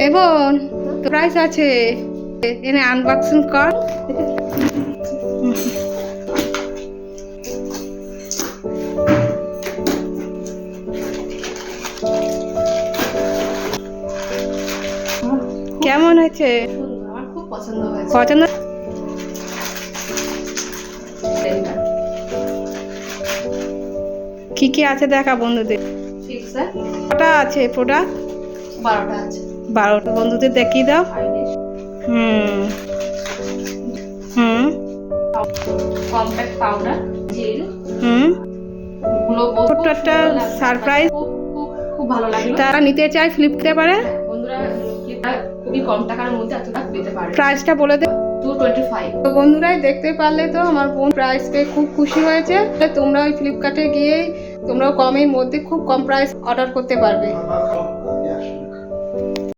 এবং প্রাইস আছে, এনে আনবক্সিং কর। কেমন হয়েছে? আমার খুব পছন্দ হয়েছে। পছন্দ? কি কি আছে দেখা বন্ধুদের। ফিক্সার কটা আছে প্রোডাক্ট? 12টা আছে। 12টা বন্ধুদের দেখিয়ে দাও। হুম হুম কম্প্যাক্ট পাউডার, জেল, হুম গুলো ছোট্ট একটা সারপ্রাইজ। খুব ভালো লাগলো। তারা নিতে চায় ফ্লিপকার্টে পারে। বন্ধুরা ফ্লিপকার্ট খুবই কম টাকার মধ্যে এতটা পেতে পারে। প্রাইসটা বলে দে। 225। তো বন্ধুরাই দেখতে পারলে তো আমার বোন প্রাইস পেয়ে খুব খুশি হয়েছে। তোমরা ওই ফ্লিপকার্টে গিয়েই তোমরাও কমের মধ্যে খুব কম প্রাইস অর্ডার করতে পারবে।